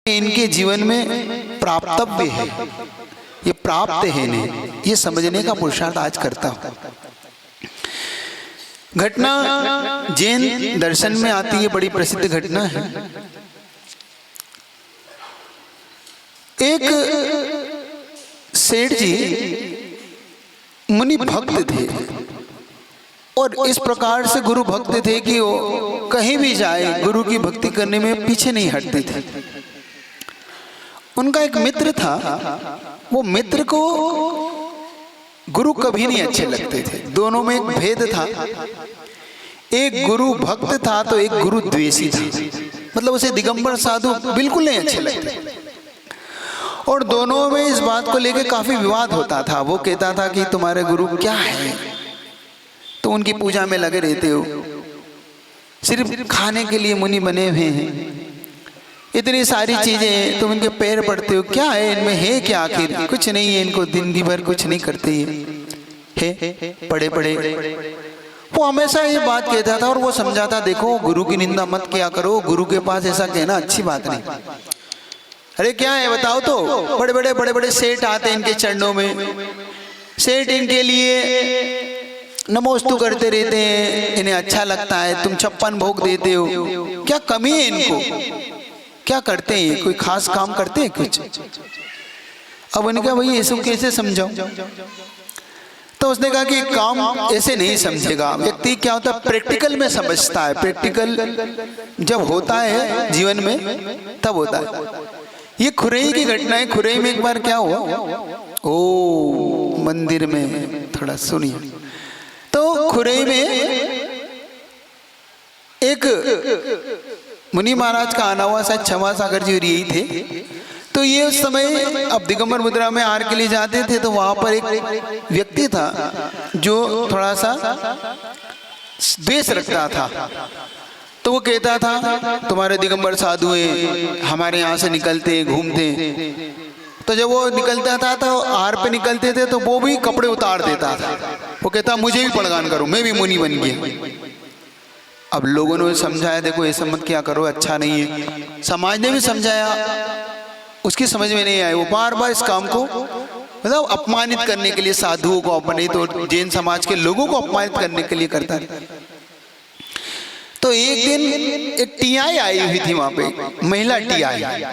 इनके जीवन में प्राप्तव्य है, ये प्राप्त है इन्हें, ये समझने का पुरुषार्थ आज करता हूं। घटना जैन दर्शन में आती है, बड़ी प्रसिद्ध घटना है। एक सेठ जी मुनि भक्त थे और इस प्रकार से गुरु भक्त थे कि वो कहीं भी जाए गुरु की भक्ति करने में पीछे नहीं हटते थे। उनका एक मित्र था, वो मित्र को गुरु कभी नहीं अच्छे लगते थे। दोनों में एक भेद था, एक गुरु भक्त था तो एक गुरु द्वेषी था। मतलब उसे दिगंबर साधु बिल्कुल नहीं अच्छे लगते और दोनों में इस बात को लेकर काफी विवाद होता था। वो कहता था कि तुम्हारे गुरु क्या है, तो उनकी पूजा में लगे रहते हो, सिर्फ खाने के लिए मुनि बने हुए हैं, इतनी सारी चीजें तुम इनके पैर पड़ते हो, क्या है इनमें, है क्या आखिर? कुछ नहीं है इनको, दिन भर कुछ नहीं करते है पड़े पड़े। वो हमेशा ये बात कहता था और वो समझाता, देखो गुरु की निंदा मत किया करो, गुरु के पास ऐसा कहना अच्छी बात नहीं। अरे क्या है बताओ तो, बड़े बड़े सेठ आते हैं इनके चरणों में, सेठ इनके लिए नमोस्तु करते रहते हैं, इन्हें अच्छा लगता है, तुम 56 भोग देते हो, क्या कमी है इनको, क्या करते हैं, कोई खास काम करते हैं कुछ? अब उन्होंने कहा भाई ये सब कैसे समझाऊं? तो उसने कहा कि काम ऐसे नहीं समझेगा व्यक्ति, क्या होता है प्रैक्टिकल में समझता है, प्रैक्टिकल जब होता है जीवन में तब होता है। ये खुरई की घटना है। खुरई में एक बार क्या हुआ, ओ मंदिर में थोड़ा सुनिए। तो खुरई में एक मुनि महाराज का आना हुआ, शायद क्षमा सागर जी यही थे। तो ये उस समय अब दिगंबर मुद्रा में आहार के लिए जाते थे, तो वहां पर एक व्यक्ति था जो थोड़ा सा द्वेष रखता था। तो वो कहता था तुम्हारे दिगंबर साधु हैं, हमारे यहाँ से निकलते घूमते। तो जब वो निकलता था तो आहार पे निकलते थे तो वो भी कपड़े उतार देता था। वो कहता मुझे भी प्रदान करो, मैं भी मुनि बन गया। अब लोगों ने समझाया, देखो ऐसा मत क्या करो, अच्छा नहीं है। समाज ने भी समझाया, उसकी समझ में नहीं आया। वो बार बार इस काम को मतलब अपमानित करने के लिए, साधुओं को अपमानित तो जैन समाज के लोगों को अपमानित करने के लिए करता था। तो एक दिन एक टीआई आई हुई थी वहां पे, महिला टीआई।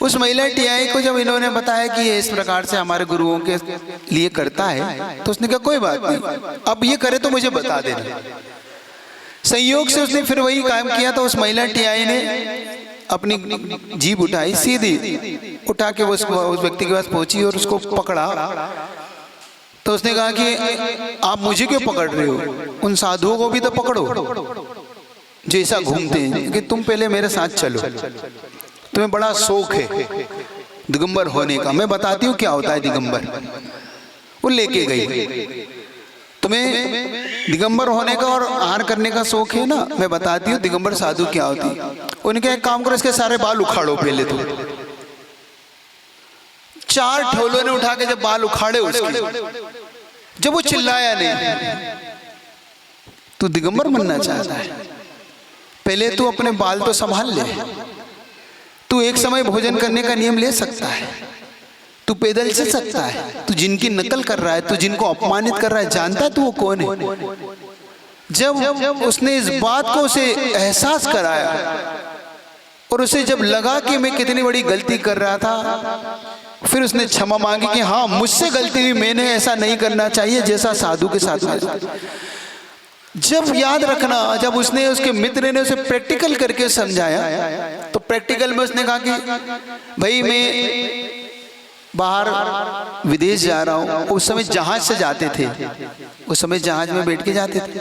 उस महिला टीआई को जब इन्होंने बताया कि ये इस प्रकार से हमारे गुरुओं के लिए करता है, तो उसने कहा कोई बात नहीं, अब ये करे तो मुझे बता देना। संयोग से उसने फिर वही काम किया। तो उस महिला टीआई ने अपनी जीभ उठाई, सीधी उठा के उस व्यक्ति के पास पहुंची और उसको पकड़ा। तो उसने कहा कि आप मुझे क्यों पकड़ रहे हो, उन साधुओं को भी तो पकड़ो जैसा घूमते हैं, कि तुम पहले मेरे साथ चलो, तुम्हें बड़ा शौक है दिगंबर होने का, मैं बताती हूँ क्या होता है दिगंबर। वो लेके गई, तुम्हें दिगंबर होने का और आहार करने का शौक है ना, मैं बताती हूँ दिगंबर साधु क्या होती है। उनके एक काम करो, इसके सारे बाल उखाड़ो पहले। तो 4 ठोलों ने उठा के जब बाल उखाड़े उसके, जब वो चिल्लाया नहीं, तू दिगंबर बनना चाहता है, पहले तू अपने बाल तो संभाल ले। तू एक समय भोजन करने का नियम ले सकता है, तू पैदल चल सकता है, तू जिनकी नकल कर रहा है, तू जिनको अपमानित कर रहा है, जानता है तू वो कौन है? जब उसने इस बात को उसे एहसास कराया और उसे जब लगा कि मैं कितनी बड़ी गलती कर रहा था, फिर उसने क्षमा मांगी कि हाँ मुझसे गलती हुई, मैंने ऐसा नहीं करना चाहिए जैसा साधु के साथ हुआ। जब याद रखना, जब उसने उसके मित्र ने उसे प्रैक्टिकल करके समझाया, तो प्रैक्टिकल में उसने कहा कि भाई मैं बाहर विदेश जा रहा हूँ। उस समय जहाज से जाते थे, उस समय जहाज में बैठ के जाते थे।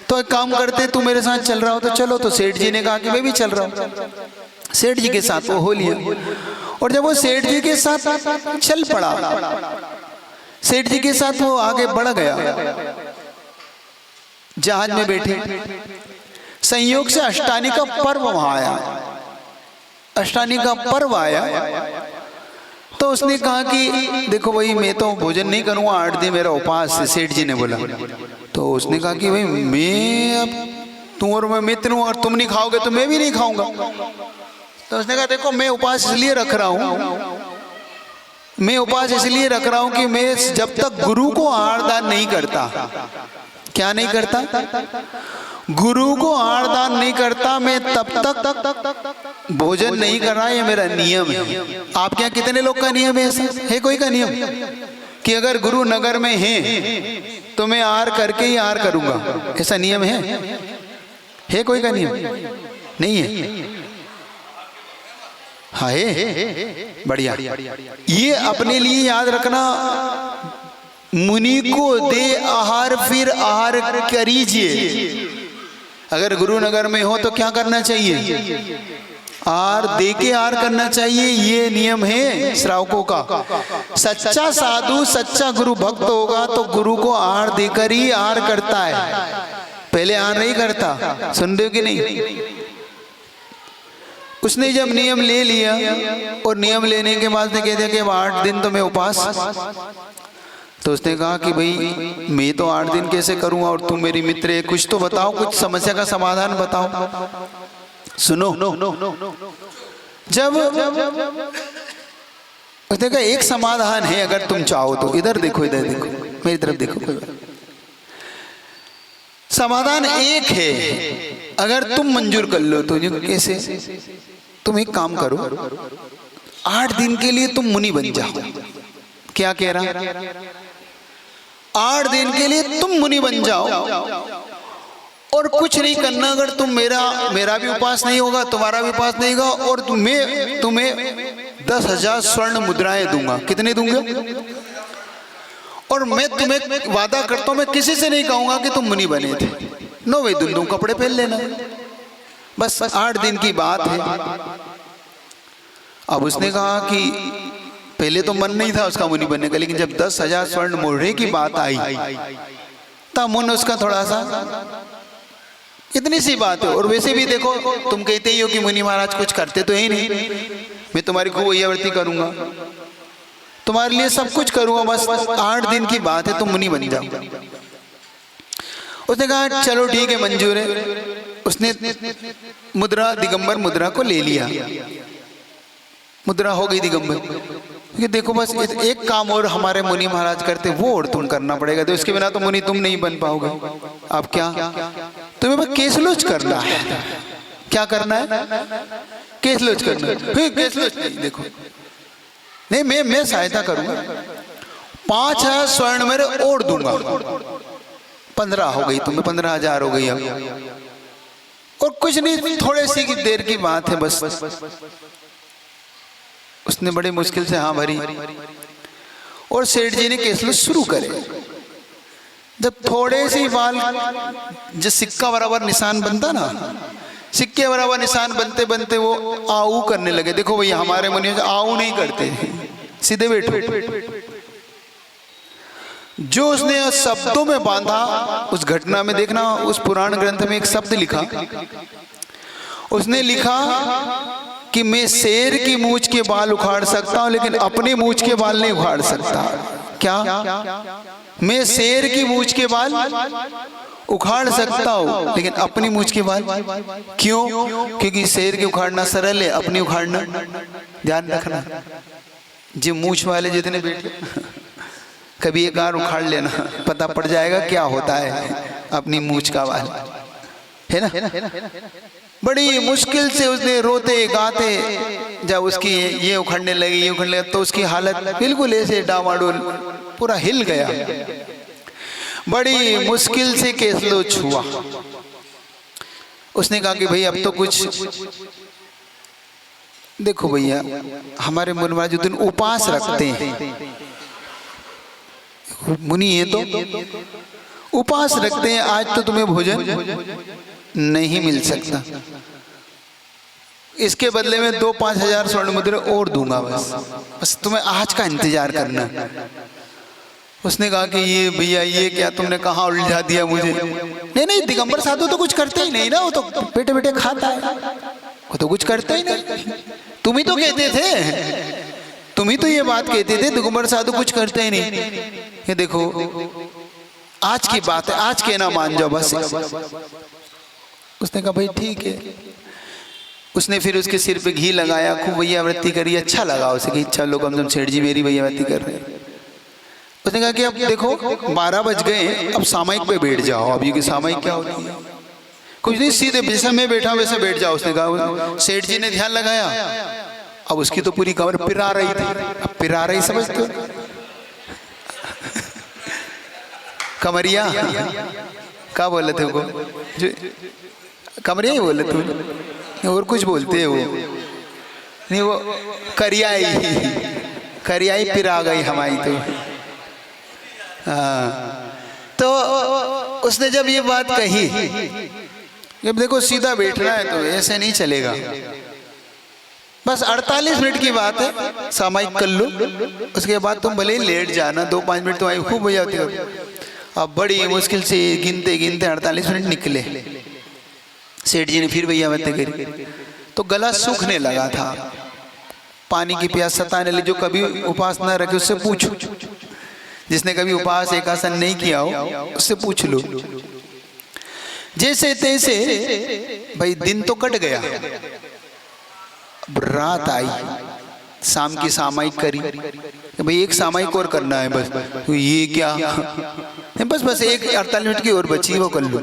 तो एक काम करते, तू मेरे साथ चल रहा हो तो चलो। तो सेठ जी ने कहा कि मैं भी चल रहा हूँ। सेठ जी के साथ वो हो लिया और जब वो सेठ जी के साथ चल पड़ा, सेठ जी के साथ वो आगे बढ़ गया, जहाज में बैठे। संयोग से अष्टानी का पर्व वहां आया। अष्टानी का पर्व आया तो उसने कहा कि देखो भाई मैं तो भोजन नहीं करूंगा, 8 दिन मेरा उपवास है, सेठ जी ने बोला। तो उसने कहा कि भाई मैं अब तुम और मैं मित्र हूं और तुम नहीं खाओगे तो मैं भी नहीं खाऊंगा। तो उसने कहा देखो मैं उपवास इसलिए रख रहा हूं, मैं उपवास इसलिए रख रहा हूं कि मैं जब तक गुरु को आहार दान नहीं करता, क्या नहीं करता, गुरु को आहार दान नहीं करता, मैं तब तक भोजन नहीं कर रहा। ये मेरा नियम है। आपके यहाँ कितने लोग का नियम है? ऐसा है कोई का नियम कि अगर गुरु नगर में है तो मैं आहार करके ही आहार करूंगा? ऐसा नियम है कोई का नियम? नहीं है। हाँ है, बढ़िया। ये अपने लिए याद रखना, मुनि को दे आहार फिर आहार करीजिए। अगर गुरु नगर में हो तो क्या करना चाहिए? आहार दे के आहार करना चाहिए। ये नियम है श्रावकों का। सच्चा साधु सच्चा गुरु भक्त होगा तो गुरु को आहार देकर ही आहार करता है, पहले आहार नहीं करता। सुन रहे हो कि नहीं? उसने जब नियम ले लिया और नियम लेने के बाद ने कह दिया कि अब 8 दिन तो मैं उपवास, तो उसने कहा कि भाई मैं तो 8 दिन कैसे करूंगा और तुम मेरी मित्र है, कुछ तो बताओ, कुछ समस्या का समाधान बताओ। सुनो, जब उसने कहा एक समाधान है अगर तुम चाहो तो। इधर देखो, इधर देखो, मेरी तरफ देखो। समाधान एक है, अगर तुम मंजूर कर लो तो। कैसे? तुम एक काम करो, 8 दिन के लिए तुम मुनि बन जाओ। क्या कह रहा? 8 दिन के लिए तुम मुनि बन जाओ और कुछ नहीं करना। अगर तुम मेरा भी उपवास नहीं होगा, तुम्हारा भी उपवास नहीं होगा, और तुम्हें 10,000 स्वर्ण मुद्राएं दूंगा। कितने दूंगा? और मैं तुम्हें वादा करता हूं, मैं किसी से नहीं कहूंगा कि तुम मुनि बने थे। 9वें दिन तुम कपड़े पहन लेना, बस 8 दिन की बात है। अब उसने कहा कि पहले तो मन नहीं था उसका मुनि बनने का, लेकिन जब 10,000 स्वर्ण मोहरे की बात आई तब मन उसका थोड़ा सा, इतनी सी बात है। और वैसे भी देखो, तुम कहते ही हो कि मुनि महाराज कुछ करते तो ही नहीं, मैं तुम्हारी खूब वैयावर्ती करूंगा, तुम्हारे लिए सब कुछ करूंगा, बस 8 दिन की बात है, तुम मुनि बन जाओ। उसने कहा चलो ठीक है, मंजूर है। उसने मुद्रा, दिगंबर मुद्रा को ले लिया। मुद्रा हो गई दिगंबर। कि देखो बस एक काम और हमारे मुनि महाराज करते, वो और तुम करना पड़ेगा, तो इसके बिना तो मुनि तुम नहीं बन पाओगे। अब क्या? तुम्हें बस केसलोच करना है। क्या करना है? केसलोच करना है। केसलोच नहीं, देखो नहीं, मैं सहायता करूंगा, 5,000 स्वर्ण मेरे और दूंगा, 15 हो गई, तुम्हें 15,000 हो गई। अब और कुछ नहीं, थोड़ी सी देर की बात है बस। उसने बड़ी मुश्किल से हाँ भरी और सेठ जी ने केसलो शुरू करे। जब थोड़े सी बाल, जो सिक्का बराबर निशान बनता ना, सिक्के बराबर निशान बनते बनते वो आऊ करने लगे। देखो भैया, हमारे मुनि आऊ नहीं करते, सीधे बैठो। जो उसने शब्दों में बांधा, उस घटना में देखना, उस पुराण ग्रंथ में एक शब्द लिखा। उसने लिखा कि मैं शेर की मूंछ के बाल उखाड़ सकता हूं, लेकिन अपने मूंछ के बाल नहीं उखाड़ सकता। क्या? मैं शेर की मूंछ के बाल उखाड़ सकता हूं, लेकिन अपनी मूंछ के बाल क्यों? क्योंकि शेर की उखाड़ना सरल है, अपनी उखाड़ना, ध्यान रखना। जो मूंछ वाले जितने बैठे, कभी एक बार उखाड़ लेना, पता पड़ जाएगा क्या होता है अपनी मूंछ का बाल, है ना। बड़ी मुश्किल से उसने रोते गाते, जब उसकी ये उखड़ने लगी, ये उखड़ने लगी, तो उसकी हालत बिल्कुल ऐसे डामाडोल, पूरा हिल गया। बड़ी मुश्किल से केसलो छुआ। उसने कहा कि भाई अब तो कुछ देखो भैया, हमारे मुनि महाराज जो दिन उपवास रखते हैं, मुनि है तो उपवास रखते हैं, आज तो तुम्हें भोजन नहीं मिल सकता, इसके बदले में 2-5,000 स्वर्ण मुद्रा और दूंगा, बस तुम्हें आज का इंतजार करना। उसने कहा कि ये भैया, ये क्या तुमने कहाँ उलझा दिया मुझे। नहीं, दिगंबर साधु तो कुछ करते ही नहीं ना, वो तो बेटे बेटे खाता है, वो तो कुछ करता ही नहीं। तुम ही तो कहते थे, तुम ही तो ये बात कहते थे, दिगंबर साधु कुछ करते ही नहीं। ये देखो आज की बात है, आज कहना मान जाओ बस। उसने कहा भाई ठीक है। उसने फिर उसके सिर पे घी लगाया, खूब भैया वृत्ति करी, अच्छा लगा उसे कि चलो कम से कम सेठ जी मेरी भैया वृत्ति कर रहे हैं। उसने कहा कि अब देखो 12 बज गए, अब सामायिक पे बैठ जाओ। अब ये कि सामायिक क्या होती है? कुछ नहीं, सीधे जैसा मैं बैठा वैसे बैठ जाओ। उसने कहा, सेठ जी ने ध्यान लगाया, अब उसकी तो पूरी कमर पिरा रही थी। अब पिरा रही समझते हो, कमरिया क्या बोले थे वो, कमरिया ही बोले थे, और कुछ बोलते हैं वो नहीं, वो करियाई पिरा गई हमारी तो। हाँ, तो उसने जब ये बात कही, जब देखो सीधा बैठना है तो ऐसे नहीं चलेगा, बस 48 मिनट की बात है, सामायिक कर लो, उसके बाद तुम भले ही लेट जाना, 2-5 मिनट तुम्हारी खूब हो जाती हो। अब बड़ी मुश्किल से गिनते गिनते 48 मिनट निकले। सेठ जी ने फिर भैया बातें करी तो गला सूखने लगा था, पानी की प्यास सताने लगी। जो कभी उपवास न रखे उससे पूछो, जिसने कभी उपवास एकासन नहीं किया हो उससे पूछ लो। जैसे तैसे भाई दिन तो कट गया, रात आई, शाम की सामायिक करी, भाई एक सामायिक और करना है बस। तो ये क्या, बस एक 48 मिनट की और बची, वो कर लो।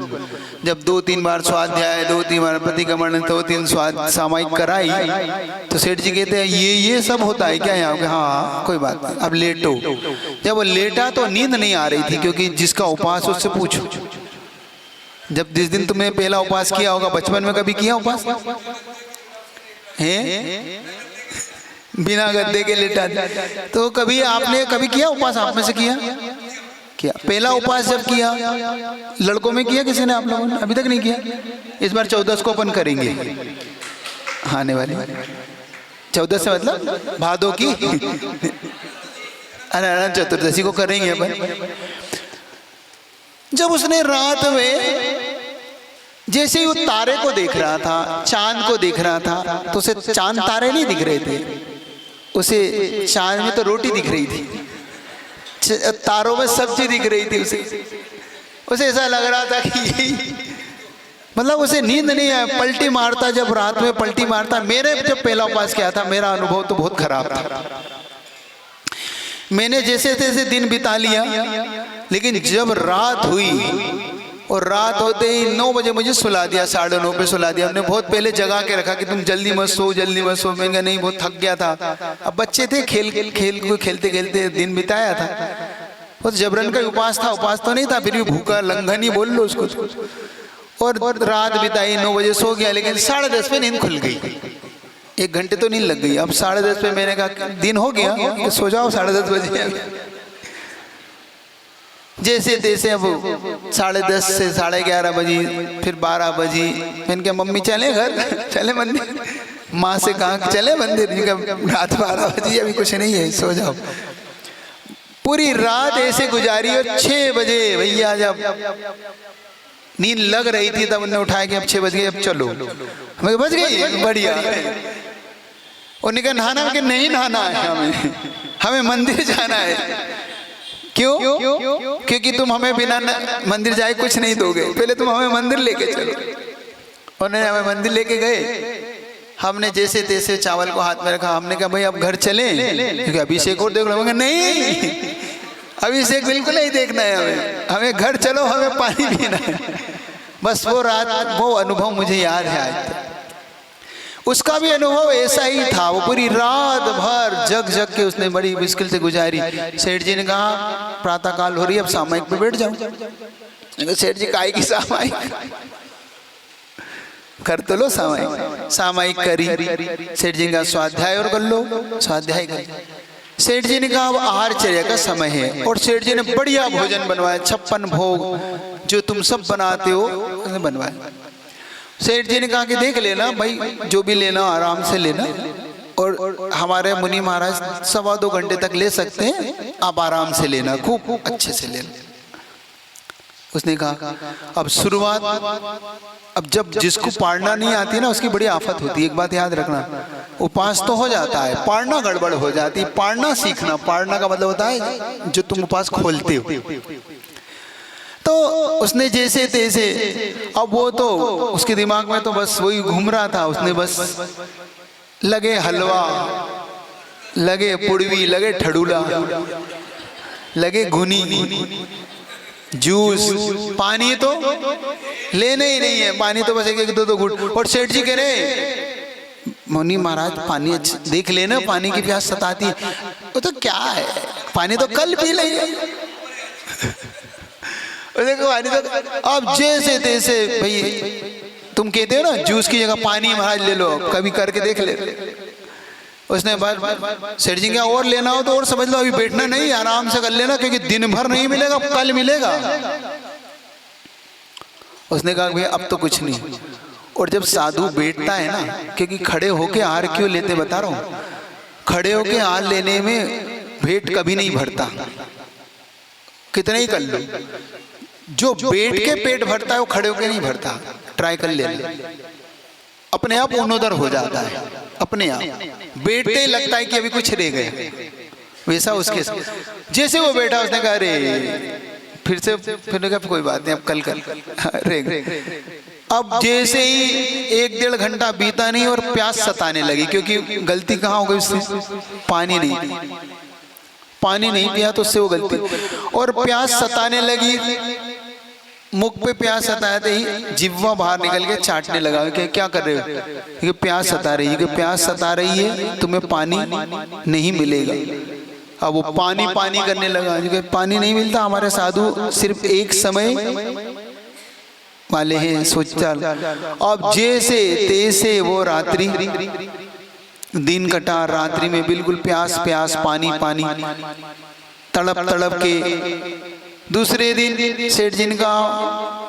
जब 2-3 बार स्वाध्याय, 2-3 बार प्रतिक्रमण, 2-3 सामायिक कराई तो सेठ जी कहते हैं ये सब होता है क्या यहाँ? हाँ कोई बात नहीं, अब लेटो। जब वो लेटा तो नींद नहीं आ रही थी, क्योंकि जिसका उपवास उससे पूछो। जब जिस दिन तुमने पहला उपवास किया होगा, बचपन में कभी किया उपवास है? बिना गद्दे के लेटा, तो कभी आपने कभी किया उपवास? आप में से किया? पहला उपवास जब किया लड़कों में किया किसी ने? आप लोगों ने अभी तक नहीं किया। इस बार 14 को अपन करेंगे, आने वाले 14 से मतलब भादों की अनंत चतुर्दशी को करेंगे अपन। जब उसने रात में जैसे ही वो तारे को देख रहा था, चांद को देख रहा था, तो उसे चांद तारे नहीं दिख रहे थे, उसे चांद में तो रोटी दिख रही थी, तारों में सब्जी दिख रही थी। उसे ऐसा लग रहा था कि यही, मतलब उसे नींद नहीं आया, पलटी मारता, जब रात में पलटी मारता। मेरे जब पहला उपवास किया था, मेरा अनुभव तो बहुत खराब था। मैंने जैसे तैसे दिन बिता लिया, लेकिन जब रात हुई और रात होते ही 9 बजे मुझे सुला दिया, 9:30 पे सुला दिया। हमने बहुत पहले जगा के रखा कि तुम जल्दी मत सो, जल्दी मत सो। मैं नहीं, बहुत थक गया था। अब बच्चे थे, खेलते खेलते दिन बिताया था। वो जबरन का उपवास था, उपवास तो नहीं था, फिर भी भूखा लंघन ही बोल लो उसको। और रात बिताई, 9 बजे सो गया, लेकिन 10:30 पे नींद खुल गई। 1 घंटे तो नींद लग गई। अब 10:30 पे मैंने कहा दिन हो गया, सो जाओ, 10:30 बजे। जैसे तैसे अब 10:30 से 11:30 बजी, फिर 12 बजी। मैंने कहा मम्मी चले घर, चले मंदिर? माँ से कहा चले मंदिर? रात 12 बजी, अभी कुछ नहीं है, सो जाओ। पूरी रात ऐसे गुजारी। और 6 बजे भैया जब नींद लग रही थी, तब उन्हें उठाया कि अब 6 बज गए, अब चलो। हमें बज गई, बढ़िया। उन्होंने कहा नहाना? कि नहीं नहाना है, हमें मंदिर जाना है। क्यों? क्योंकि तुम हमें बिना मंदिर जाए कुछ नहीं दोगे, पहले तुम हमें मंदिर लेके चलो। उन्होंने हमें मंदिर लेके गए। हमने जैसे तैसे चावल को हाथ में रखा। हमने कहा भाई अब घर चले, क्योंकि अभिषेक और देख लो। नहीं, अभिषेक बिल्कुल नहीं देखना है हमें घर चलो, हमें पानी पीना है। बस वो रात, वो अनुभव मुझे याद है आज तक। उसका भी अनुभव ऐसा ही था। वो पूरी रात भर जग के उसने बड़ी मुश्किल से गुजारी। सेठ जी ने कहा प्रातः काल हो रही है, अब सामायिक पे बैठ जाओ। सेठ जी काहे की सामायिक? कर तो लो सामायिक। सामायिक करी। सेठ जी का स्वाध्याय और कर लो, स्वाध्याय कर। सेठ जी ने कहा अब आहारचर्या का समय है, और सेठ जी ने बढ़िया भोजन बनवाया। 56 भोग जो तुम सब बनाते हो बनवाया। सेठ जी ने कहा कि देख लेना भाई, जो भी लेना आराम से लेना, और हमारे मुनि महाराज 1.25-2 घंटे तक ले सकते हैं, आप आराम से लेना, खूब अच्छे से लेना। उसने कहा अब शुरुआत, अब जब जिसको पाड़ना नहीं आती ना, उसकी बड़ी आफत होती है। एक बात याद रखना, उपवास तो हो जाता है, पाड़ना गड़बड़ हो जाती है। पाड़ना सीखना, पाड़ना का मतलब होता है जो तुम उपवास खोलते हो। तो तो उसने जैसे तैसे, अब वो तो उसके दिमाग में तो बस वही घूम रहा था, उसने बस लगे हलवा, लगे पुड़वी, लगे ठडूला, लगे घुनी, जूस, पानी तो लेने ही नहीं है, पानी तो बस एक एक दो दो घुट। और सेठ जी कह रहे मुनि महाराज पानी अच्छा देख लेना, पानी की प्यास सताती है। वो तो क्या है, पानी तो कल पी लेंगे। देखो पानी तो अब जैसे तैसे, भाई तुम कहते हो ना जूस की जगह पानी महाराज ले लो, कभी करके देख ले। उसने बाद सेठ जी क्या और लेना हो तो और समझ लो, अभी बैठना नहीं, आराम से कर लेना, क्योंकि दिन भर नहीं मिलेगा, कल मिलेगा। उसने कहा भैया अब तो कुछ नहीं। और जब साधु बैठता है ना, क्योंकि खड़े होके आहार क्यों लेते बता रहा हूं, खड़े होके आहार लेने में पेट कभी नहीं भरता, कितने ही कर लो। जो बैठ के पेट भरता है वो खड़े होके नहीं भरता, ट्राई कर लेना, अपने आप उन्नोदर हो जाता है, अपने आप बैठते ही लगता है कि अभी कुछ रह गए। वैसा उसके जैसे वो बैठा, उसने कहा अरे फिर से, फिर कहा कोई बात नहीं, अब कल रह गए। अब जैसे ही 1-1.5 घंटा बीता नहीं और प्यास सताने लगी, क्योंकि गलती कहाँ हो गई उससे, पानी नहीं पिया तो उससे वो गलती, और प्यास सताने लगी। मुख पे प्यास सताते ही जिह्वा बाहर निकल के चाटने लगा कि क्या कर रहे हो, ये प्यास सता रही है, कि प्यास सता रही है, तुम्हें पानी नहीं मिलेगा। अब वो पानी करने लगा, पानी नहीं मिलता, हमारे साधु सिर्फ एक समय वाले हैं, सोचा। अब जैसे तैसे वो रात्रि, दिन कटा, रात्रि में बिल्कुल प्यास पानी तड़प के। दूसरे दिन सेठ जी ने कहा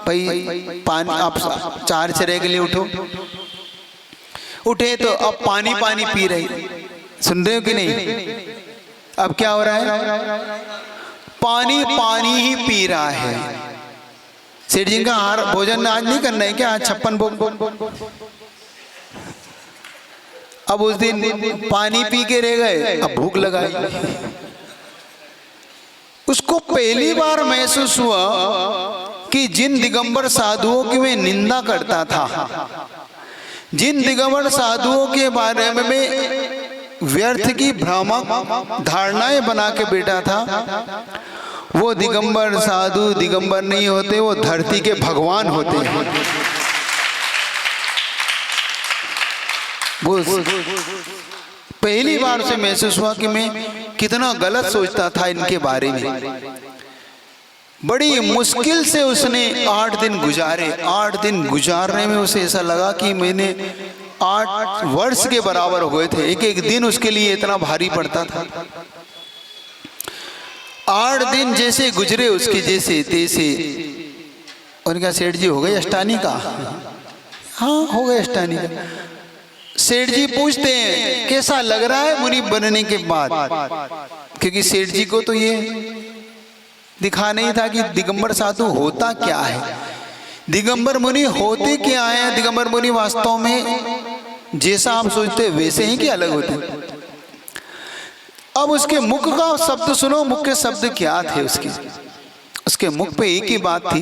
भाई पानी, आप 4 चरह के लिए उठे तो अब पानी पी रही, सुन रहे हो कि नहीं? अब क्या हो रहा है, पानी ही पी रहा है। सेठ जी का आहार भोजन आज नहीं करना है क्या, आज 56 भोग। अब उस दिन पानी पी के रह गए, अब भूख लगाई। उसको पहली बार महसूस हुआ कि जिन दिगंबर साधुओं की मैं निंदा करता था, जिन दिगंबर साधुओं के बारे में मैं व्यर्थ की भ्रामक धारणाएं बना के बैठा था, वो दिगंबर साधु दिगंबर नहीं होते, वो धरती के भगवान होते हैं। पहली बार से महसूस हुआ कि मैं कितना गलत सोचता था इनके बारे में। बड़ी मुश्किल से उसने 8 दिन गुजारे। 8 दिन गुजारने में उसे ऐसा लगा कि मैंने 8 वर्ष के बराबर हुए थे। एक एक दिन उसके लिए इतना भारी पड़ता था। 8 दिन जैसे गुजरे उसके जैसे तैसे। उनका सेठ जी हो गए अष्टानी का? हाँ हो गए अष्टानी का। सेठ जी पूछते हैं कैसा लग रहा है मुनि बनने के बाद, क्योंकि सेठ जी को तो ये दिखा नहीं था कि दिगंबर साधु होता क्या है, दिगंबर मुनि होते क्या है। दिगंबर मुनि वास्तव में जैसा आप सोचते वैसे ही कि अलग होते। अब उसके मुख का शब्द सुनो, मुख के शब्द क्या थे उसके मुख पे एक ही बात थी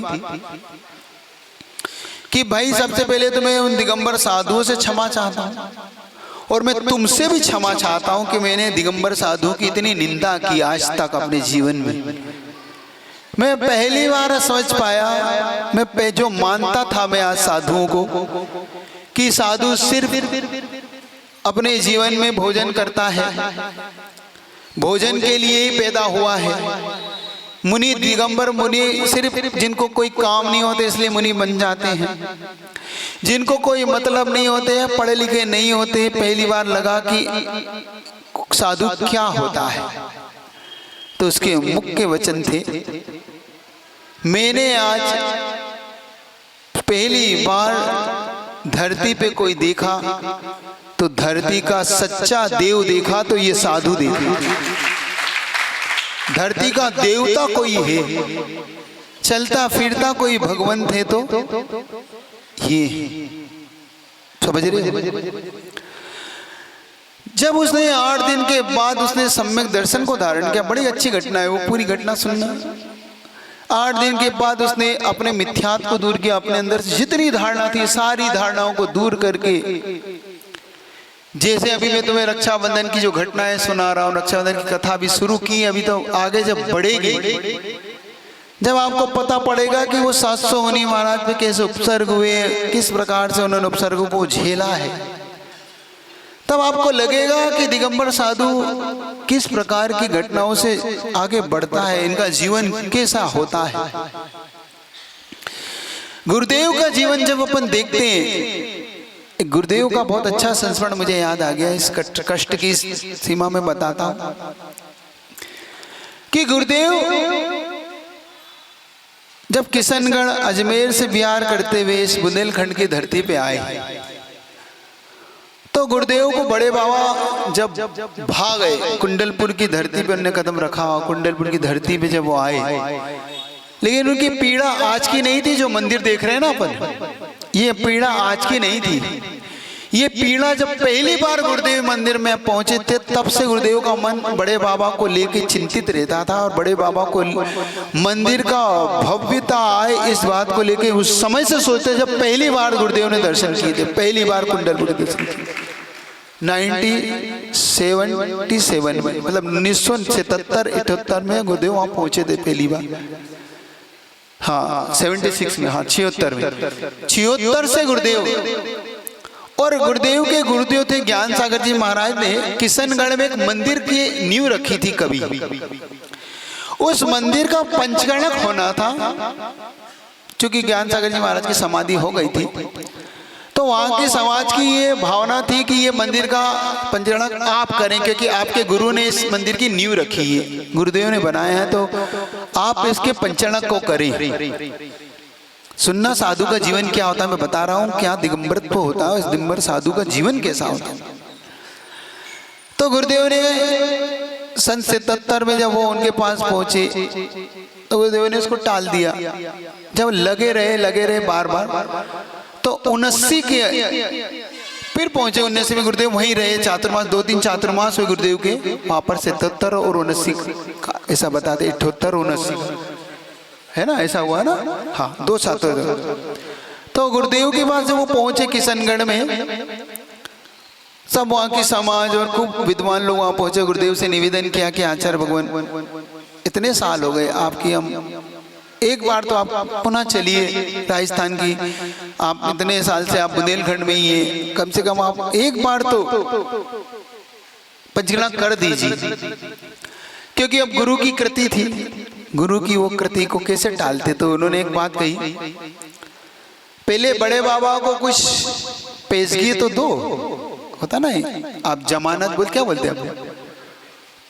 कि भाई सबसे पहले तो मैं उन दिगंबर साधुओं से क्षमा चाहता हूँ, और मैं तुमसे भी क्षमा चाहता हूँ कि मैंने दिगंबर साधुओं की इतनी निंदा की आज तक अपने जीवन में। मैं पहली बार समझ पाया, मैं जो मानता था मैं आज साधुओं को कि साधु सिर्फ अपने जीवन में भोजन करता है, भोजन के लिए ही पैदा हुआ है। मुनि दिगंबर मुनि सिर्फ जिनको कोई काम नहीं होते इसलिए मुनि बन जाते हैं, जिनको कोई मतलब नहीं होते हैं, पढ़े लिखे नहीं होते। पहली बार लगा कि साधु क्या होता है, तो उसके मुख के वचन थे, मैंने आज पहली बार धरती पे कोई देखा तो धरती का सच्चा देव देखा, तो ये साधु देखा। धरती का देवता कोई है, चलता फिरता कोई भगवान थे तो ये समझ रहे। जब उसने 8 दिन के बाद उसने सम्यक दर्शन को धारण किया, बड़ी अच्छी घटना है वो, पूरी घटना सुनना। 8 दिन के बाद उसने अपने मिथ्यात्व को दूर किया, अपने अंदर से जितनी धारणा थी सारी धारणाओं को दूर करके, जैसे अभी मैं तुम्हें रक्षाबंधन की जो घटनाएं सुना रहा हूँ, रक्षाबंधन की कथा भी शुरू की, अभी तो आगे जब बढ़ेगी, जब आपको पता पड़ेगा कि वो 700 मुनि महाराज पे कैसे उपसर्ग हुए, किस प्रकार से उन्होंने उपसर्गों को झेला है, तब आपको लगेगा कि दिगंबर साधु किस प्रकार की घटनाओं से आगे बढ़ता है, इनका जीवन कैसा होता है। गुरुदेव का जीवन जब अपन देखते हैं, गुरुदेव का बहुत अच्छा संस्मरण मुझे याद आ गया, इस कष्ट की सीमा में बताता हूं कि गुरुदेव जब किशनगढ़ अजमेर से बिहार करते हुए इस बुंदेलखंड की धरती पे आए, तो गुरुदेव को बड़े बाबा जब भाग गए, कुंडलपुर की धरती पे उन्होंने कदम रखा, कुंडलपुर की धरती पे जब वो आए, लेकिन उनकी पीड़ा आज की नहीं थी। जो मंदिर देख रहे हैं ना अपन, ये पीड़ा आज की नहीं थी। ये पीड़ा जब पहली बार गुरुदेव मंदिर में पहुंचे थे, तब से गुरुदेव का मन बड़े बाबा को लेके चिंतित रहता था, और बड़े बाबा को मंदिर का भव्यता आए इस बात को लेके उस समय से सोचते, जब पहली बार गुरुदेव ने दर्शन किए थे, पहली बार कुंडलपुर के दर्शन किए 1977 में, मतलब 1977-78 में गुरुदेव वहां पहुंचे थे पहली बार। हाँ 76 में, हाँ 76 में, 76 से गुरुदेव। और गुरुदेव के गुरुदेव थे ज्ञान सागर जी महाराज ने किशनगढ़ में एक मंदिर की नींव रखी थी कभी। उस मंदिर का पंचगणक होना था, क्योंकि ज्ञान सागर जी महाराज की समाधि हो गई थी, तो वहाँ की समाज की ये भावना थी कि ये मंदिर का पंचगणक आप करें, क्योंकि आपके गुरु ने इस मंदिर की नींव रखी है, गुरुदेव ने बनाया है, तो आप इसके पंचगणक को करें। सुनना साधु का जीवन क्या होता है, मैं बता रहा हूँ क्या दिगंबरत्व होता है, इस दिगंबर साधु का जीवन कैसा होता है। तो गुरुदेव ने सन 77 में जब वो उनके पास पहुंचे, तो गुरुदेव ने उसको टाल दिया। जब लगे रहे बार बार, तो 79 के फिर पहुंचे। 79 में गुरुदेव वहीं रहे, चातुर्मास 2-3 चातुर्मास हुए गुरुदेव के वहां पर। 77 और 79 ऐसा बताते, 78 79 है ना, ऐसा हुआ ना, हाँ 2 छात्र। तो गुरुदेव के पास जब वो पहुंचे किशनगढ़ में, सब वहाँ की समाज और खूब विद्वान लोग वहाँ पहुंचे, गुरुदेव से निवेदन किया कि आचार्य भगवान इतने साल हो गए आपकी, हम एक बार तो आप पुनः चलिए राजस्थान की, आप इतने साल से आप बुंदेलखंड में ही हैं, कम से कम आप एक बार तो पंचगणक कर दीजिए, क्योंकि अब गुरु की कृति थी, गुरु की वो कृति को कैसे टालते। तो उन्होंने एक बात कही, पहले बड़े बाबा को कुछ पेशगी तो दो, होता ना, आप जमानत बोल क्या बोलते हैं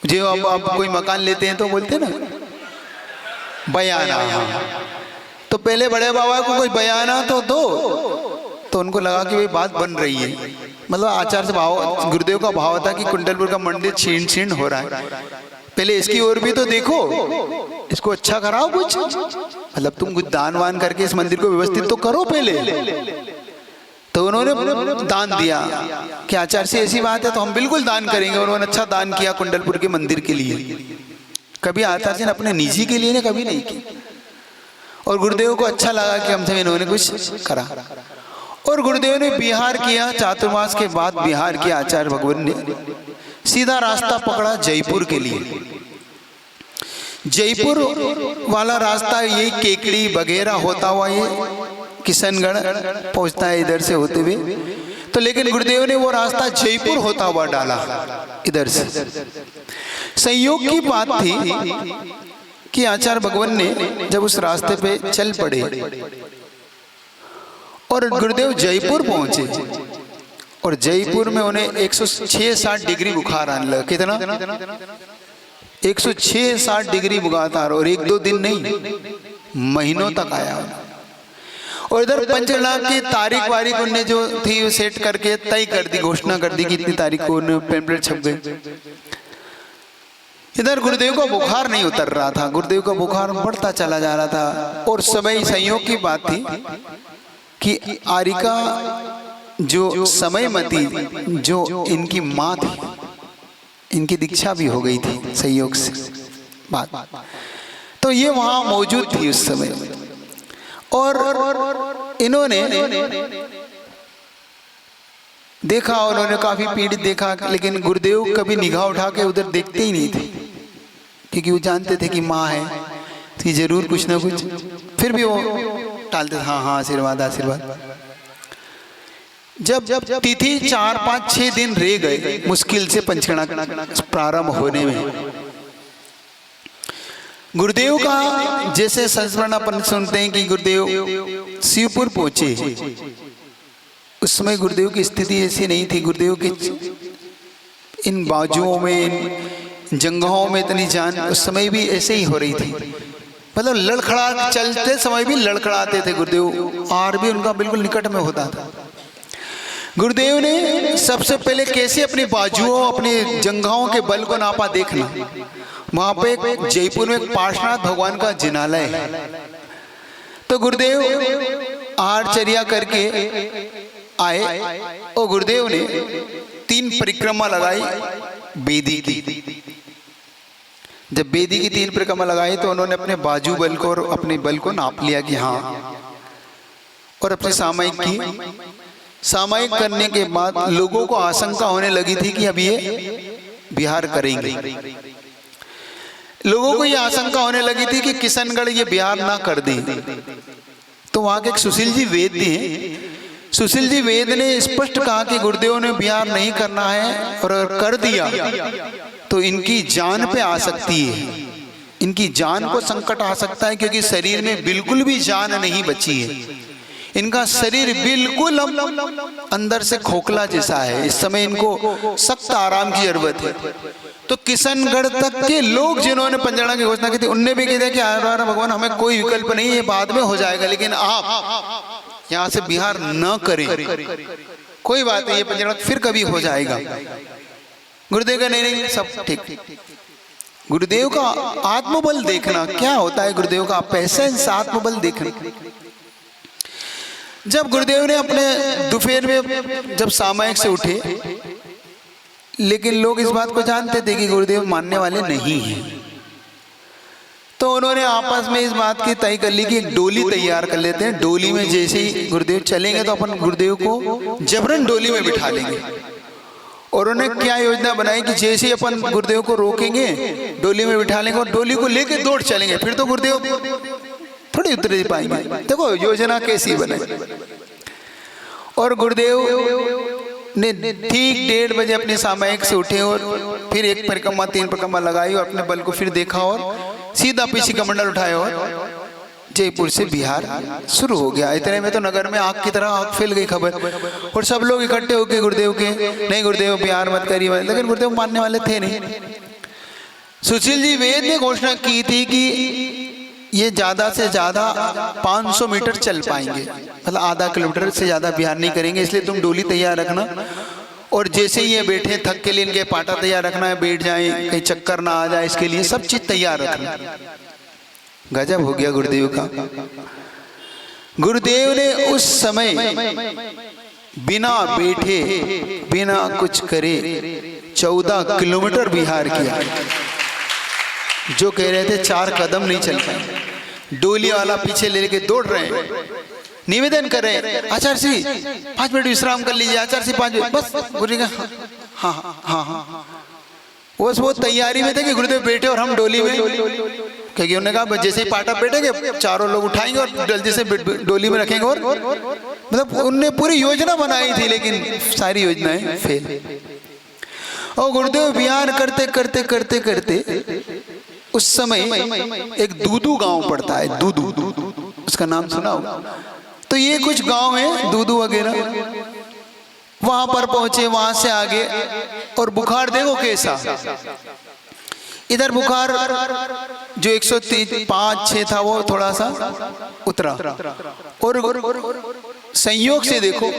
जो अब आप कोई मकान लेते हैं तो बोलते ना बयाना, तो पहले बड़े बाबा को कोई बयाना तो दो। तो उनको लगा कि भाई बात बन रही है, मतलब आचार्य से भाव, गुरुदेव का भाव था कि कुंडलपुर का मंदिर छीन छीन हो रहा है, पहले इसकी ओर भी तो देखो, इसको अच्छा कराओ कुछ, मतलब तुम कुछ दान वान करके इस मंदिर को व्यवस्थित तो करो पहले। तो उन्होंने दान दिया कि आचार्य से ऐसी बात है तो हम बिल्कुल दान करेंगे। उन्होंने अच्छा दान किया कुंडलपुर के मंदिर के लिए, कभी आचार्य जी ने अपने निजी के लिए ने कभी नहीं की। और गुरुदेव को अच्छा लगा कि हमसे इन्होंने कुछ करा, और गुरुदेव ने बिहार किया। चातुर्मास के बाद बिहार किया आचार्य भगवान ने, सीधा रास्ता पकड़ा जयपुर के लिए। जयपुर वाला रास्ता यही केकड़ी वगैरह होता हुआ ये किशनगढ़ पहुंचता है इधर से होते हुए। तो लेकिन गुरुदेव ने वो रास्ता जयपुर होता हुआ डाला इधर से। संयोग की बात थी कि आचार्य भगवान ने जब उस रास्ते पे चल पड़े और गुरुदेव जयपुर पहुंचे, और जयपुर में उन्हें 106-107 डिग्री बुखार आने लगा। कितना? 106-107 डिग्री बुखार, और 1-2 दिन नहीं, महीनों तक आया। और इधर पंचगणक की तारीख वारीख उनने जो थी वो सेट करके तय कर दी, घोषणा कर दी कि इतनी तारीख को पेम्पलेट छप गए। इधर गुरुदेव का बुखार नहीं उतर रहा था, गुरुदेव का बुखार बढ़ता चला जा रहा था। और समय संयोग की बात थी कि आरिका जो समयमती, जो इनकी माँ थी, इनकी दीक्षा भी हो गई थी संयोग से बात। तो ये वहां मौजूद थी उस समय, और इन्होंने देखा, उन्होंने काफी पीड़ित देखा, लेकिन गुरुदेव कभी निगाह उठा के उधर देखते ही नहीं थे, क्योंकि वो जानते थे कि माँ है तो जरूर कुछ ना कुछ, फिर भी वो टालते थे, हाँ हाँ आशीर्वाद आशीर्वाद। जब तिथि 4, 5, 6 दिन रह गए मुश्किल से पंचकणा प्रारंभ होने में, गुरुदेव का जैसे संस्मरण अपन सुनते हैं कि गुरुदेव शिवपुर पहुंचे, उस समय गुरुदेव की स्थिति ऐसी नहीं थी। गुरुदेव के इन बाजुओं में, इन जंघों में इतनी जान उस समय भी ऐसे ही हो रही थी, मतलब लड़खड़ा, चलते समय भी लड़खड़ाते थे गुरुदेव, और भी उनका बिल्कुल निकट में होता था। गुरुदेव ने सबसे पहले कैसे अपनी बाजुओं, अपने जंघाओं के बल को नापा, देखना। वहां पे जयपुर में पार्श्वनाथ भगवान का जिनालय है, तो गुरुदेव आहारचर्या करके आए और गुरुदेव ने 3 परिक्रमा लगाई बेदी की। जब बेदी की 3 परिक्रमा लगाई तो उन्होंने अपने बाजू बल को और अपने बल को नाप लिया कि हाँ, और अपने सामायिक की। सामायिक करने के बाद लोगों को आशंका होने लगी थी कि अब ये बिहार करेंगे, लोगों को ये आशंका होने लगी थी कि किशनगढ़ ये बिहार ना कर दें। तो वहां के एक सुशील जी वेद हैं, सुशील जी वेद ने स्पष्ट कहा कि गुरुदेव ने बिहार नहीं करना है, और अगर कर दिया तो इनकी जान पे आ सकती है, इनकी जान को संकट आ सकता है, क्योंकि शरीर में बिल्कुल भी जान नहीं बची है, इनका शरीर बिल्कुल अंदर से खोखला जैसा है, इस समय इनको सख्त आराम की जरूरत है। तो किशनगढ़ तक के लोग जिन्होंने पंचकणा की घोषणा की थी, उनने भी कह दिया कि भगवान हमें कोई विकल्प नहीं है, ये बाद में हो जाएगा, लेकिन आप यहाँ से बिहार न करें, कोई बात नहीं, ये पंचकणा फिर कभी हो जाएगा। गुरुदेव का नहीं, सब ठीक। गुरुदेव का आत्मबल देखना क्या होता है, गुरुदेव का पेशेंस, आत्मबल देखना। जब गुरुदेव ने अपने दोपहर में जब सामायिक से उठे, लेकिन लोग इस बात को जानते थे कि गुरुदेव मानने वाले नहीं हैं, तो उन्होंने आपस में इस बात की तय कर ली कि एक डोली तैयार कर लेते हैं। डोली में जैसे ही गुरुदेव चलेंगे तो अपन गुरुदेव को जबरन डोली में बिठा लेंगे। और उन्होंने क्या योजना बनाई कि जैसे ही अपन गुरुदेव को रोकेंगे, डोली में बिठा लेंगे और डोली को लेके दौड़ चलेंगे, फिर तो गुरुदेव थोड़ी उतर पाएंगे। देखो योजना कैसी बनाई। और गुरुदेव ने ठीक 1:30 बजे अपने सामायिक से उठे और फिर 1 परिक्रमा 3 परिक्रमा लगाई और अपने बल को फिर देखा और सीधा पीछी कमंडल उठाया और जयपुर से बिहार शुरू हो गया। इतने में तो नगर में आग की तरह आग फैल गई खबर, और सब लोग इकट्ठे होकर गुरुदेव के, नहीं गुरुदेव बिहार मत करिए, लेकिन गुरुदेव मानने वाले थे नहीं। सुशील जी वेद ने घोषणा की थी कि ये ज्यादा से ज्यादा 500 मीटर चल पाएंगे, मतलब आधा किलोमीटर से ज्यादा बिहार नहीं करेंगे, इसलिए तुम डोली तैयार रखना। और जैसे ही ये बैठे थक के लिए इनके पाटा तैयार रखना है, बैठ जाए कहीं चक्कर ना आ जाए, इसके लिए सब चीज तैयार रखना। गजब हो गया गुरुदेव का। गुरुदेव ने उस समय बिना बैठे बिना कुछ करे 14 किलोमीटर बिहार किया। जो कह रहे थे 4 कदम नहीं चल पाए, डोली वाला पीछे लेके दौड़ रहे हैं, निवेदन कर रहे हैं, आचार्य श्री 5 मिनट विश्राम कर लीजिए, आचार्य श्री 5 मिनट बस। गुरु जी का हाँ हाँ हाँ, वो तैयारी में थे कि गुरुदेव बैठे और हम डोली में, क्योंकि उन्होंने कहा जैसे ही पाटा बैठेंगे चारों लोग उठाएंगे और जल्दी से डोली में रखेंगे। और मतलब उनने पूरी योजना बनाई थी, लेकिन सारी योजनाएं फेल। और गुरुदेव बिहार करते करते करते करते उस समय एक दूदू गांव पड़ता है, दूदू, उसका नाम सुना होगा। तो ये कुछ गांव है दूदू वगैरह, वहां पर पहुंचे, वहां से आगे, और बुखार देखो कैसा। इधर बुखार जो 105-6 था वो थोड़ा सा उतरा, और संयोग से देखो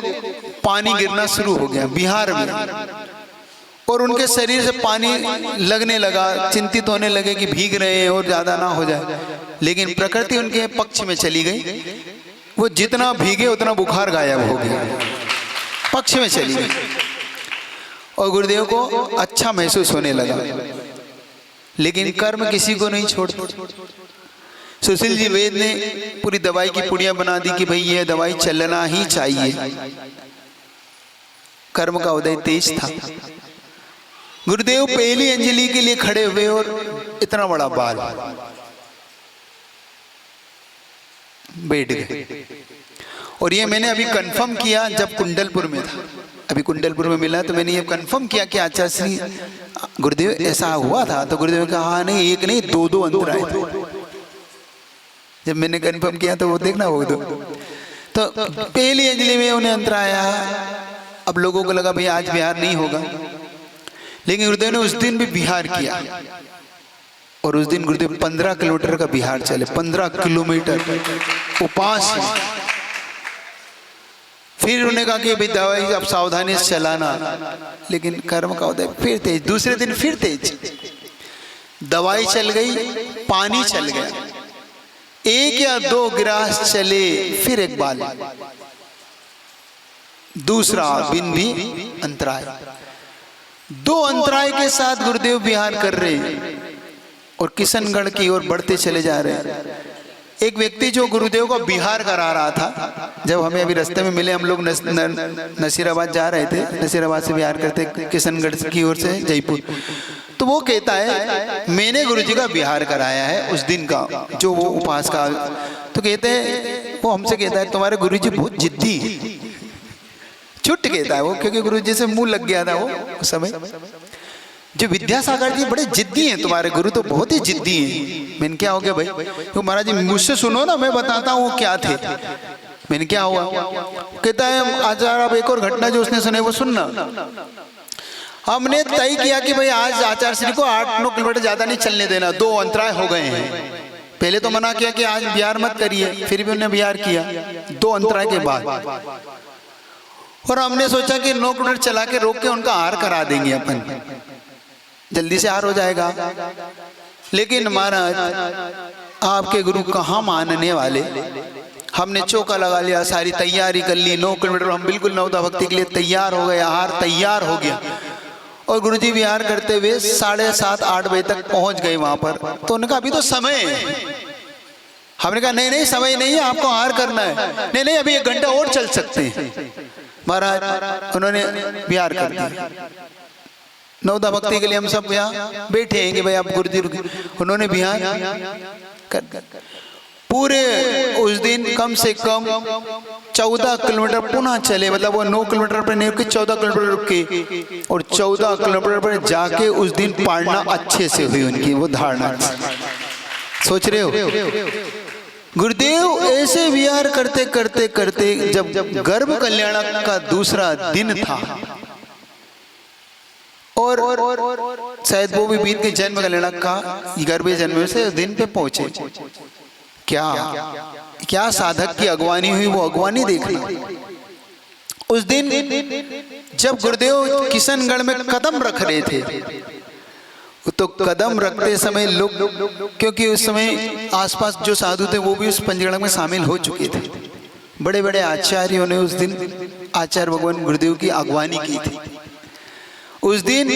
पानी गिरना शुरू हो गया बिहार में, और उनके शरीर से पानी लगने लगा, चिंतित होने लगे कि भीग रहे हैं और ज्यादा ना हो जाए। लेकिन प्रकृति उनके पक्ष में चली गई, वो जितना भीगे उतना बुखार गायब हो गया, पक्ष में चली गई, और गुरुदेव को अच्छा महसूस होने लगा। लेकिन कर्म किसी को नहीं छोड़ते। सुशील जी वेद ने पूरी दवाई की पुड़िया बना दी कि भाई ये दवाई चलना ही चाहिए। कर्म का उदय तेज था। गुरुदेव पहली अंजलि के लिए खड़े हुए और इतना बड़ा बाल, बैठ गए। और ये मैंने अभी कंफर्म किया जब कुंडलपुर में था, अभी कुंडलपुर में मिला तो मैंने ये कंफर्म किया कि आचार्य श्री गुरुदेव ऐसा हुआ था। तो गुरुदेव ने कहा हाँ नहीं, एक नहीं दो अंतर आए थे। जब मैंने कंफर्म किया तो वो देखना वो तो पहली अंजलि में उन्हें अंतर आया। अब लोगों को लगा भाई आज बिहार नहीं होगा, लेकिन गुरुदेव ने उस दिन भी बिहार किया। और उस दिन गुरुदेव 15 किलोमीटर का बिहार चले, 15 किलोमीटर उपास। फिर उन्होंने कहा कि भाई दवाई अब सावधानी से चलाना, लेकिन कर्म का उदय फिर तेज। दूसरे दिन फिर तेज, दवाई चल गई, पानी चल गया, 1 या 2 गिलास चले, फिर एक बाल, दूसरा दिन भी अंतराय। 2 अंतराय के साथ गुरुदेव विहार कर रहे हैं और किशनगढ़ की ओर बढ़ते चले जा रहे हैं। एक व्यक्ति जो गुरुदेव को बिहार करा रहा था, जब हमें अभी रास्ते में मिले, हम लोग नसीराबाद जा रहे थे, नसीराबाद से बिहार करते किशनगढ़ की ओर से जयपुर, तो वो कहता है मैंने गुरुजी का बिहार कराया है उस दिन का, जो वो उपास का। तो कहते हैं, वो हमसे कहता है तुम्हारे गुरुजी बहुत जिद्दी, छुट्ट कहता है वो, क्योंकि गुरुजी से मुंह लग गया था वो उस समय। जो विद्यासागर जी बड़े जिद्दी हैं, तुम्हारे गुरु तो बहुत ही जिद्दी हैं। मैंने क्या हो गया भाई? तो महाराज जी मुझसे सुनो ना, मैं बताता हूँ क्या थे। मैंने क्या हुआ? कहता है आचार्य आप एक और घटना जो उसने सुने वो सुनना। हमने तय किया कि भाई आज आचार्य श्री को 8-9 किलोमीटर ज्यादा नहीं चलने देना, 2 अंतराय हो गए हैं। पहले तो मना किया कि आज बिहार मत करिए, फिर भी उन्होंने बिहार किया 2 अंतराय के बाद। और हमने सोचा कि 9 किलोमीटर चला के रोक के उनका आहार करा देंगे अपन, जल्दी से आहार हो जाएगा। लेकिन महाराज आपके गुरु कहाँ मानने वाले। हमने चौका लगा लिया, सारी तैयारी कर ली, 9 किलोमीटर हम बिल्कुल नवदा भक्ति के लिए तैयार हो गए, आहार तैयार हो गया। और गुरुजी विहार करते हुए 7:30-8 बजे तक पहुंच गए वहां पर। तो उन्होंने कहा अभी तो समय है। हमने कहा नहीं नहीं समय नहीं है, आपको आहार करना है। नहीं नहीं अभी 1 घंटा और चल सकते हैं। महाराज उन्होंने विहार कर दिया। नवदा भक्ति के लिए हम सब यहाँ बैठे हैं कि भाई आप गुरुजी, उन्होंने विहार कर पूरे उस दिन कम से कम 14 किलोमीटर पुनः चले। मतलब वो 9 किलोमीटर पर नहीं रुके, 14 किलोमीटर रुके और 14 किलोमीटर पर जाके उस दिन पाड़ना अच्छे से हुई उनकी वो धारणा। सोच रहे हो गुरुदेव ऐसे विहार करते करते करते जब गर्भ कल्याण का दूसरा दिन था और शायद वो भी बीत के जन्म कल्याण का गर्भ जन्म से दिन पे पहुंचे। क्या साधक की अगवानी हुई, वो अगवानी देखना। उस दिन जब गुरुदेव किशनगढ़ में कदम रख रहे थे, तो कदम रखते समय लोग, क्योंकि उस समय आसपास जो साधु थे वो भी उस पंचगढ़ में शामिल हो चुके थे। बड़े बड़े आचार्यों ने उस दिन आचार्य भगवान गुरुदेव की अगवानी की थी। उस दिन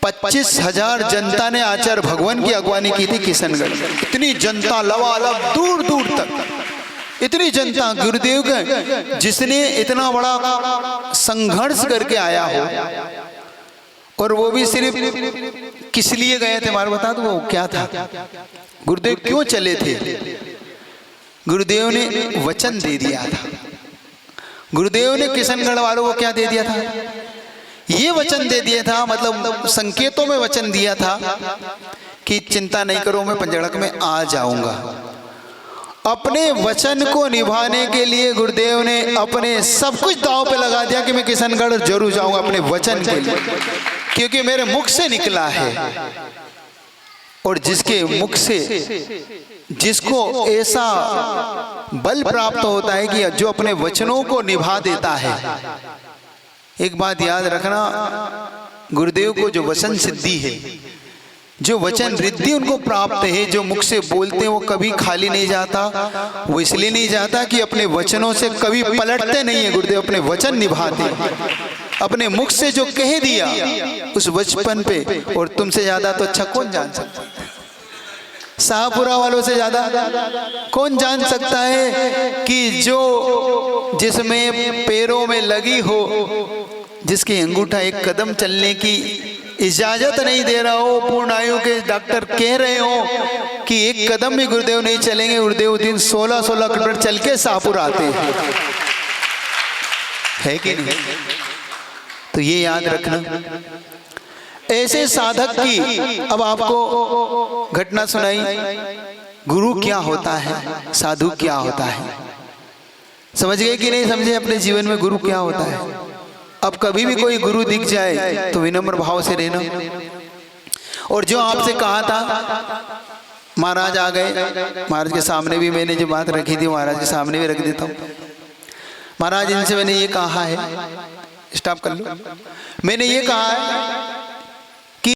25,000 जनता ने आचार्य भगवान की अगवानी की थी किशनगढ़। इतनी जनता लवालब दूर दूर तक, इतनी जनता गुरुदेव का, जिसने इतना बड़ा संघर्ष करके आया हो। और वो भी सिर्फ किस लिए गए थे मार बता दो, वो क्या था, गुरुदेव क्यों चले थे? गुरुदेव ने वचन दे दिया था। गुरुदेव ने किशनगढ़ वालों को क्या दे दिया था? ये वचन दे दिया था, मतलब संकेतों में वचन दिया था कि चिंता नहीं करो, मैं पंचगढ़ में आ जाऊंगा। अपने वचन को निभाने के लिए गुरुदेव ने अपने सब कुछ दांव पे लगा दिया कि मैं किशनगढ़ जरूर जाऊंगा अपने वचन के लिए, क्योंकि मेरे मुख से निकला है। और जिसके मुख से जिसको ऐसा बल प्राप्त होता है कि जो अपने वचनों को निभा देता है। एक बात याद रखना, गुरुदेव को जो वचन सिद्धि है, जो वचन रिद्धि उनको प्राप्त है, जो मुख से बोलते हैं वो कभी खाली नहीं जाता। वो इसलिए नहीं जाता कि अपने वचनों से कभी पलटते नहीं है। गुरुदेव अपने वचन निभाते, अपने मुख से जो कह दिया उस बचपन पे, और तुमसे ज्यादा तो अच्छा कौन जान सकता। शाहपुरा वालों से ज्यादा कौन जान सकता है कि जो जिसमें पैरों में लगी हो, जिसकी अंगूठा एक कदम चलने की इजाजत नहीं दे रहा हो, पूर्ण आयु के डॉक्टर कह रहे हो कि एक कदम भी गुरुदेव नहीं चलेंगे, गुरुदेव दिन 16-16 किलोमीटर चल के शाहपुर आते हैं, है कि नहीं? तो ये याद रखना। ऐसे साधक की अब आपको घटना सुनाई, गुरु क्या होता है, साधु क्या होता है, समझ गए कि नहीं समझे अपने जीवन में गुरु क्या होता है? अब कभी भी कोई गुरु दिख जाए तो विनम्र भाव से रहना। और जो आपसे कहा था, महाराज आ गए, महाराज के सामने भी मैंने जो बात रखी थी महाराज के सामने भी रख देता हूँ। महाराज इनसे मैंने ये कहा है, स्टॉप कर लो, मैंने ये कहा है